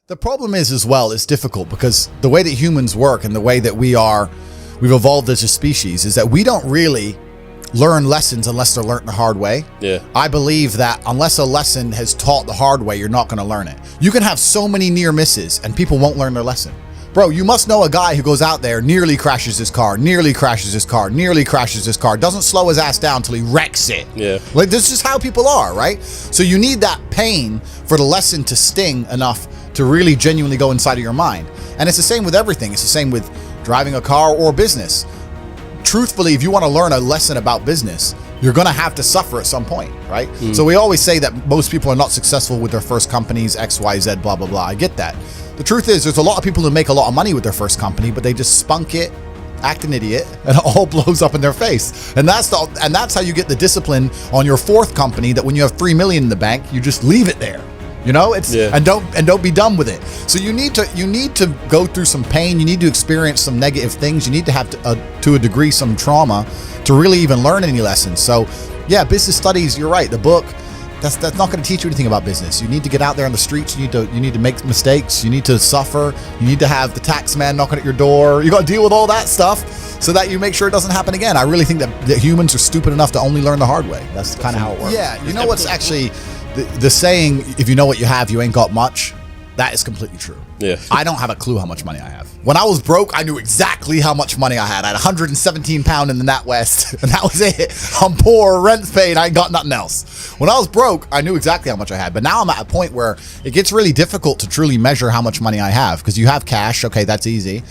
The problem is as well, it's difficult because the way that humans work and the way that we've evolved as a species is that we don't really learn lessons unless they're learned the hard way. Yeah. I believe that unless a lesson has taught the hard way, you're not going to learn it. You can have so many near misses and people won't learn their lesson. Bro, you must know a guy who goes out there, nearly crashes his car, doesn't slow his ass down till he wrecks it. Yeah. Like, this is how people are, right? So you need that pain for the lesson to sting enough to really genuinely go inside of your mind. And it's the same with everything. It's the same with driving a car or business. Truthfully, if you want to learn a lesson about business, you're going to have to suffer at some point, right? So we always say that most people are not successful with their first companies, X, Y, Z, blah, blah, blah. I get that. The truth is, there's a lot of people who make a lot of money with their first company, but they just spunk it, act an idiot, and it all blows up in their face. And that's how you get the discipline on your fourth company, that when you have $3 million in the bank, you just leave it there. You know, and don't be done with it. So you need to go through some pain. You need to experience some negative things. You need to have to a degree some trauma to really even learn any lessons. So yeah, business studies, you're right. The book, that's not going to teach you anything about business. You need to get out there on the streets. You need to make mistakes. You need to suffer. You need to have the tax man knocking at your door. You got to deal with all that stuff so that you make sure it doesn't happen again. I really think that humans are stupid enough to only learn the hard way. That's kind of how it works. Yeah, you know what's actually the saying, if you know what you have, you ain't got much. That is completely true. Yeah. I don't have a clue how much money I have. When I was broke, I knew exactly how much money I had. I had 117 pounds in the NatWest, and that was it. I'm poor, rent's paid, I ain't got nothing else. When I was broke, I knew exactly how much I had. But now I'm at a point where it gets really difficult to truly measure how much money I have, because you have cash, okay, that's easy.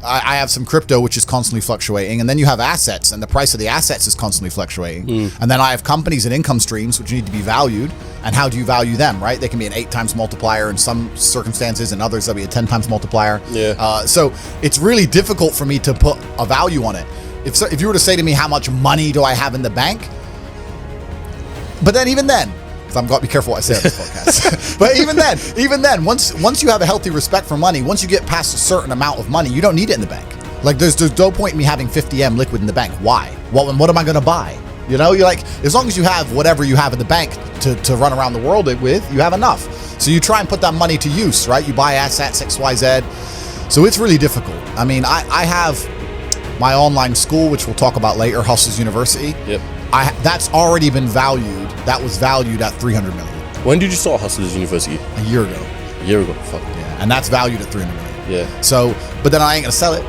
I have some crypto, which is constantly fluctuating, and then you have assets, and the price of the assets is constantly fluctuating. And then I have companies and income streams, which need to be valued. And how do you value them, right? They can be an 8 times multiplier in some circumstances, and others they'll be a 10 times multiplier. Yeah. So it's really difficult for me to put a value on it. If you were to say to me, how much money do I have in the bank? But then even then, I've got to be careful what I say on this podcast. But even then, once you have a healthy respect for money, once you get past a certain amount of money, you don't need it in the bank. Like there's no point in me having 50M liquid in the bank. Why? What am I going to buy? You know, you're like, as long as you have whatever you have in the bank to run around the world with, you have enough. So you try and put that money to use, right? You buy assets, X, Y, Z. So it's really difficult. I mean, I have my online school, which we'll talk about later, Hustlers University. Yep. That's already been valued. That was valued at $300 million. When did you start Hustlers University? A year ago. A year ago. Fuck. Yeah, and that's valued at $300 million. Yeah. So, but then I ain't gonna sell it.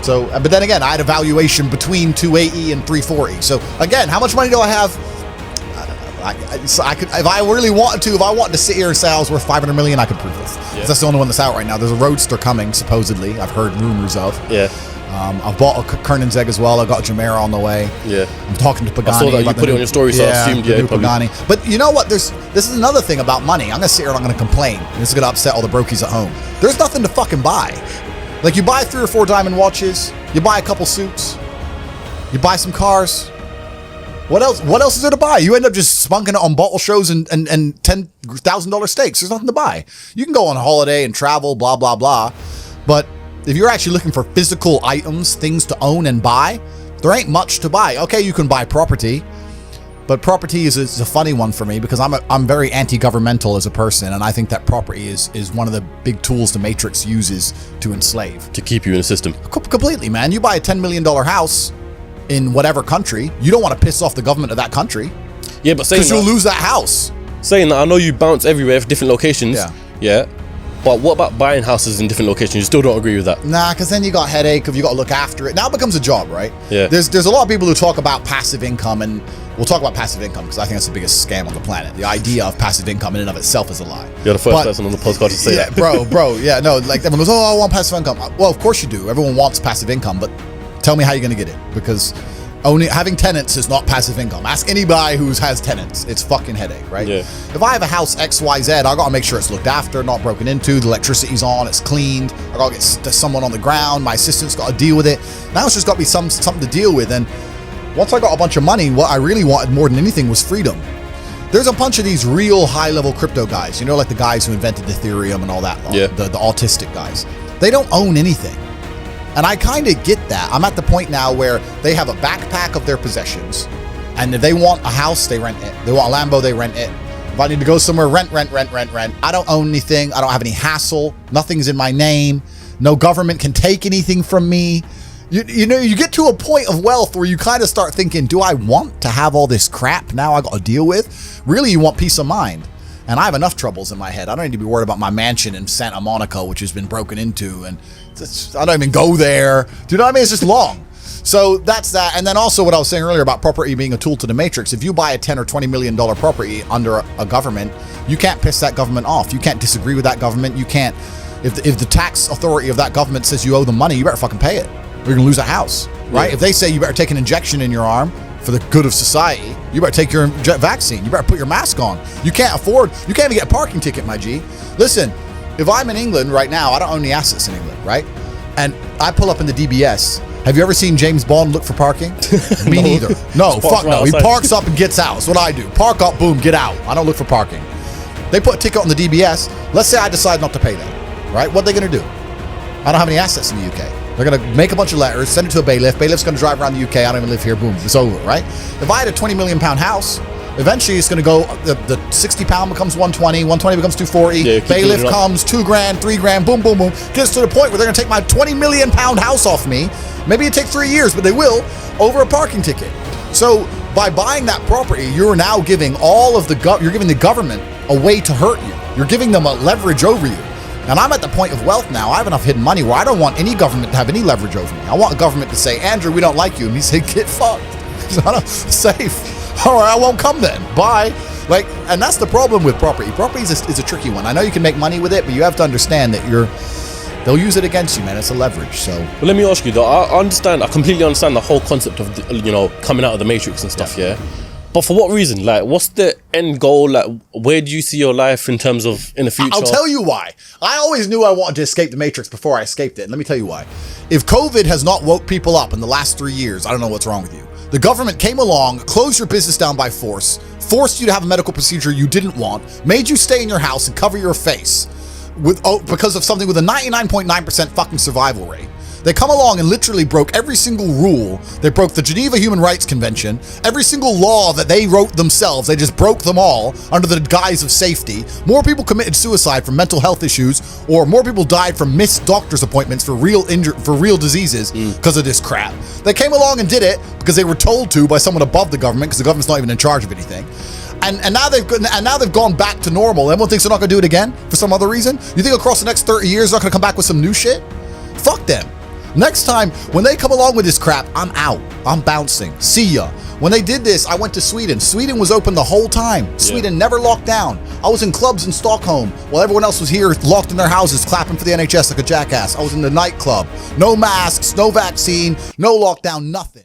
So, but then again, I had a valuation between 280 and 340. So again, how much money do I have? I don't know. I could, if I really wanted to, if I wanted to sit here and say I was worth $500 million, I could prove this. Yeah. That's the only one that's out right now. There's a Roadster coming, supposedly. I've heard rumors of. Yeah. I've bought a Kernan's egg as well. I got a Jumeirah on the way. Yeah. I'm talking to Pagani. I saw that you put it on your story, so I assumed Pagani. But you know what? This is another thing about money. I'm gonna sit here and I'm gonna complain. This is gonna upset all the brokies at home. There's nothing to fucking buy. Like, you buy 3 or 4 diamond watches, you buy a couple suits, you buy some cars. What else? What else is there to buy? You end up just spunking it on bottle shows and $10,000 steaks. There's nothing to buy. You can go on holiday and travel, blah blah blah. But if you're actually looking for physical items, things to own and buy, there ain't much to buy. Okay, you can buy property, but property is a funny one for me because I'm very anti-governmental as a person, and I think that property is one of the big tools the Matrix uses to enslave. To keep you in the system. Completely, man. You buy a $10 million house in whatever country, you don't want to piss off the government of that country. Yeah, but saying that, because you'll lose that house. Saying that, I know you bounce everywhere for different locations. Yeah. But what about buying houses in different locations? You still don't agree with that? Nah, because then you got headache if you got to look after it. Now it becomes a job, right? Yeah. There's a lot of people who talk about passive income, and we'll talk about passive income because I think that's the biggest scam on the planet. The idea of passive income in and of itself is a lie. You're the first person on the podcast to say that. bro, yeah, no, like everyone goes, oh, I want passive income. Well, of course you do. Everyone wants passive income, but tell me how you're going to get it, because only having tenants is not passive income. Ask anybody who has tenants. It's fucking headache, right? Yeah. If I have a house XYZ, I gotta make sure it's looked after, not broken into, the electricity's on, it's cleaned. I gotta get someone on the ground. My assistant's gotta deal with it. Now it's just gotta be something to deal with. And once I got a bunch of money, what I really wanted more than anything was freedom. There's a bunch of these real high-level crypto guys, you know, like the guys who invented Ethereum and all that, the autistic guys. They don't own anything. And I kind of get that. I'm at the point now where they have a backpack of their possessions, and if they want a house, they rent it. They want a Lambo, they rent it. If If I need to go somewhere, rent. I don't own anything. I don't have any hassle. Nothing's in my name. No government can take anything from me. You know, you get to a point of wealth where you kind of start thinking, do I want to have all this crap now I got to deal with? Really, you want peace of mind. And I have enough troubles in my head. I don't need to be worried about my mansion in Santa Monica, which has been broken into. And I don't even go there. Do you know what I mean? It's just long. So that's that. And then also what I was saying earlier about property being a tool to the matrix. If you buy a $10 or $20 million property under a government, you can't piss that government off. You can't disagree with that government. You can't, if the tax authority of that government says you owe them money, you better fucking pay it. You're gonna lose a house, right? Yeah. If they say you better take an injection in your arm for the good of society, you better take your vaccine. You better put your mask on. You can't even get a parking ticket, my G. Listen, if I'm in England right now, I don't own any assets in England, right? And I pull up in the DBS. Have you ever seen James Bond look for parking? Me neither. No, fuck no. He parks up and gets out. That's what I do. Park up, boom, get out. I don't look for parking. They put a ticket on the DBS. Let's say I decide not to pay that, right? What are they gonna do? I don't have any assets in the UK. They're going to make a bunch of letters, send it to a bailiff. Bailiff's going to drive around the UK. I don't even live here. Boom, it's over, right? If I had a £20 million house, eventually it's going to go, the £60 becomes 120, 120 becomes 240. Yeah, bailiff comes, $2 grand, $3 grand, boom, boom, boom. Gets to the point where they're going to take my £20 million house off me. Maybe it takes 3 years, but they will, over a parking ticket. So by buying that property, you're now giving you're giving the government a way to hurt you. You're giving them a leverage over you. And I'm at the point of wealth now. I have enough hidden money where I don't want any government to have any leverage over me. I want a government to say, Andrew, we don't like you. And me say, get fucked. Safe. All right, I won't come then. Bye. And that's the problem with property. Property is a tricky one. I know you can make money with it, but you have to understand that they'll use it against you, man. It's a leverage. So, well, let me ask you though. I completely understand the whole concept of coming out of the matrix and stuff. Yeah. But for what reason? Like, what's the end goal? Like, where do you see your life in terms of in the future? I'll tell you why. I always knew I wanted to escape the matrix before I escaped it. And let me tell you why. If COVID has not woke people up in the last 3 years, I don't know what's wrong with you. The government came along, closed your business down by force, forced you to have a medical procedure you didn't want, made you stay in your house and cover your face because of something with a 99.9% fucking survival rate. They come along and literally broke every single rule. They broke the Geneva Human Rights Convention, every single law that they wrote themselves. They just broke them all under the guise of safety. More people committed suicide from mental health issues, or more people died from missed doctor's appointments for real diseases because of this crap. They came along and did it because they were told to by someone above the government, because the government's not even in charge of anything. And now they've gone back to normal. Everyone thinks they're not going to do it again for some other reason. You think across the next 30 years they're not going to come back with some new shit? Fuck them. Next time, when they come along with this crap, I'm out. I'm bouncing. See ya. When they did this, I went to Sweden. Sweden was open the whole time. Yeah. Sweden never locked down. I was in clubs in Stockholm while everyone else was here locked in their houses clapping for the NHS like a jackass. I was in the nightclub. No masks, no vaccine, no lockdown, nothing.